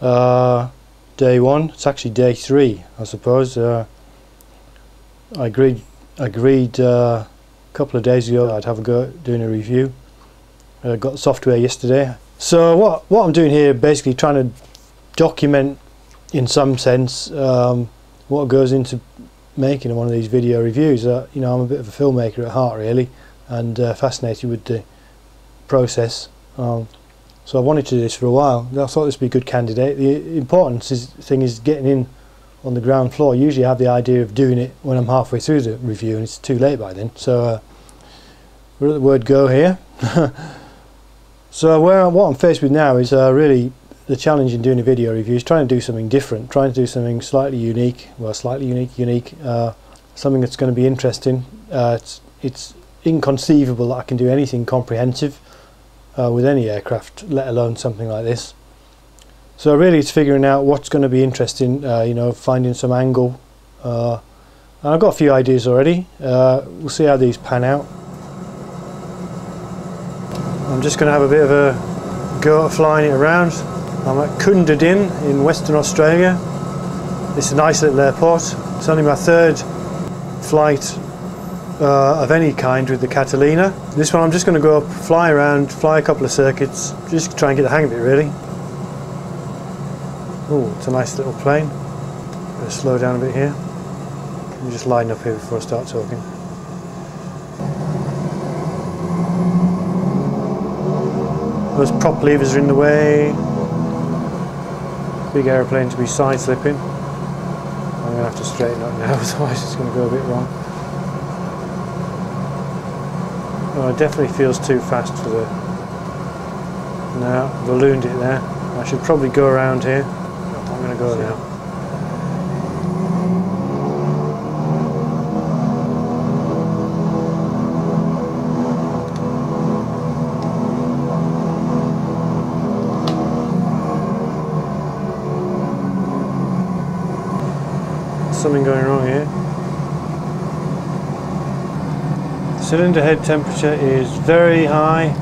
day one. It's actually day 3, I suppose. I agreed a couple of days ago I'd have a go at doing a review. I got the software yesterday. So what I'm doing here, basically trying to document in some sense what goes into making one of these video reviews. You know, I'm a bit of a filmmaker at heart really, and fascinated with the process. So I wanted to do this for a while. I thought this would be a good candidate. The important thing is getting in on the ground floor. Usually I have the idea of doing it when I'm halfway through the review and it's too late by then. So we're at the word go here. So what I'm faced with now is really the challenge in doing a video review is trying to do something different, trying to do something slightly unique, well, slightly unique, something that's going to be interesting. It's inconceivable that I can do anything comprehensive with any aircraft, let alone something like this. So really it's figuring out what's going to be interesting, you know, finding some angle, and I've got a few ideas already. We'll see how these pan out. I'm just going to have a bit of a go at flying it around. I'm at Dunedin in Western Australia. It's a nice little airport. It's only my 3rd flight of any kind with the Catalina. This one I'm just going to go up, fly around, fly a couple of circuits, just try and get the hang of it really. Oh, it's a nice little plane. Better slow down a bit here. Let me just line up here before I start talking. Those prop levers are in the way. Big aeroplane to be side slipping. I'm going to have to straighten up now, otherwise it's going to go a bit wrong. Oh, it definitely feels too fast for the... No, I've ballooned it there. I should probably go around here. I'm going to go now. Something going wrong here. Cylinder head temperature is very high.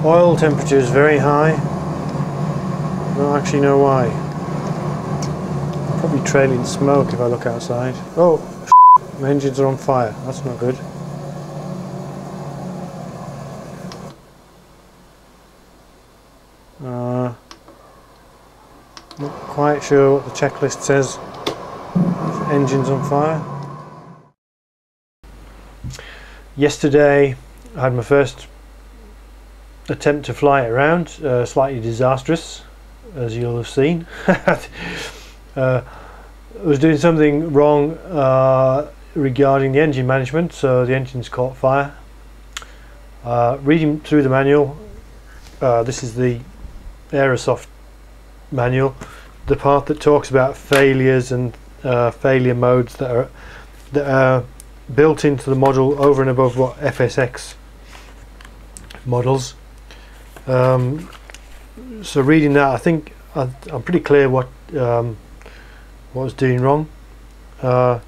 Oil temperature is very high. I don't actually know why. Probably trailing smoke if I look outside. Oh, my engines are on fire. That's not good. Not quite sure what the checklist says. Engines on fire. Yesterday I had my first attempt to fly it around, slightly disastrous, as you'll have seen. I was doing something wrong regarding the engine management, so the engines caught fire. Reading through the manual, this is the Aerosoft manual, the part that talks about failures and failure modes that are built into the model over and above what FSX models. So reading that, I think I'm pretty clear what I was doing wrong, and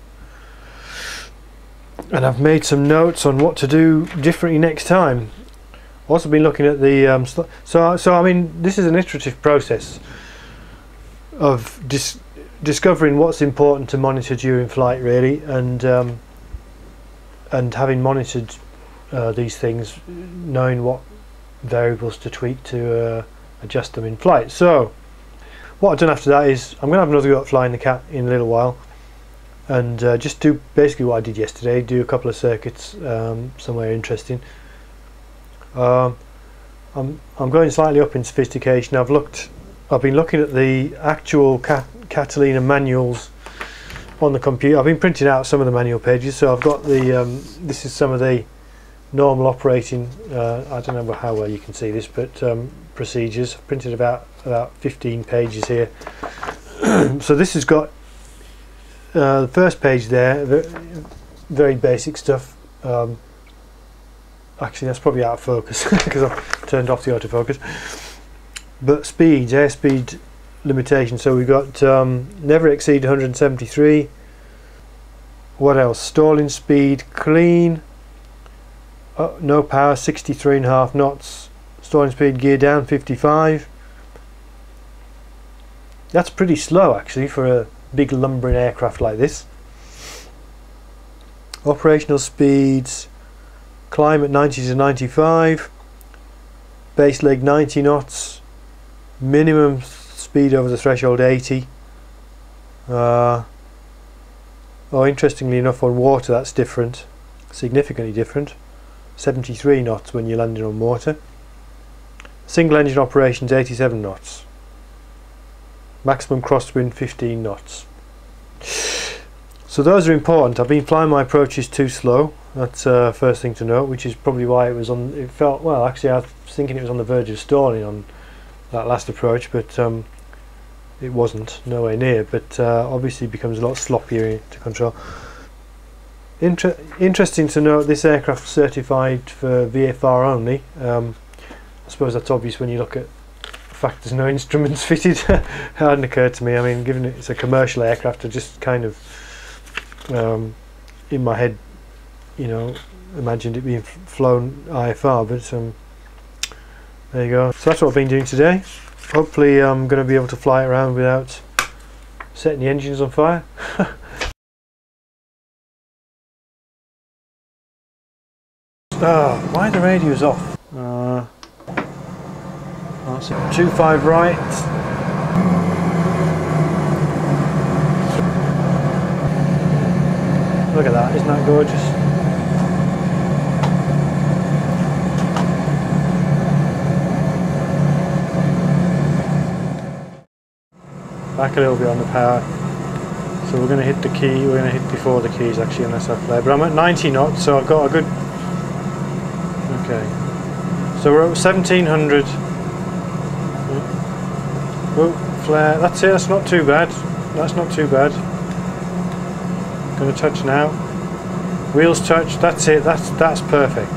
I've made some notes on what to do differently next time. Also been looking at the so I mean, this is an iterative process of discovering what's important to monitor during flight really, and having monitored these things, knowing what variables to tweak to adjust them in flight. So what I've done after that is I'm going to have another go at flying the Cat in a little while, and just do basically what I did yesterday, do a couple of circuits somewhere interesting. I'm going slightly up in sophistication. I've been looking at the actual Catalina manuals on the computer. I've been printing out some of the manual pages, so I've got the this is some of the normal operating, I don't know how well you can see this, but procedures. I've printed about 15 pages here. So this has got the first page there, very basic stuff. Actually that's probably out of focus because I've turned off the autofocus. But speeds, airspeed limitation, so we've got never exceed 173. What else? Stalling speed clean, no power 63.5 knots. Stalling speed gear down 55. That's pretty slow actually for a big lumbering aircraft like this. Operational speeds, climb at 90 to 95, base leg 90 knots, minimum speed over the threshold 80. Oh, interestingly enough, on water that's different, significantly different. 73 knots when you're landing on water. Single engine operations 87 knots. Maximum crosswind 15 knots. So those are important. I've been flying my approaches too slow. That's first thing to note, which is probably why it was on. It felt, well, actually I was thinking it was on the verge of stalling on that last approach, but it wasn't, nowhere near. But obviously becomes a lot sloppier to control. Interesting to note, this aircraft certified for VFR only. I suppose that's obvious when you look at the fact there's no instruments fitted. It hadn't occurred to me. I mean, given it's a commercial aircraft, I just kind of in my head, you know, imagined it being flown IFR, but there you go. So that's what I've been doing today. Hopefully I'm going to be able to fly it around without setting the engines on fire. Why are the radios off? That's it. 2-5 right. Look at that, isn't that gorgeous? Back a little bit on the power. So we're going to hit the key, we're going to hit before the keys actually, unless I flare. But I'm at 90 knots, so I've got a good... Okay. So we're at 1700. Oh, flare. That's it, that's not too bad. That's not too bad. Going to touch now. Wheels touch, that's it, that's perfect.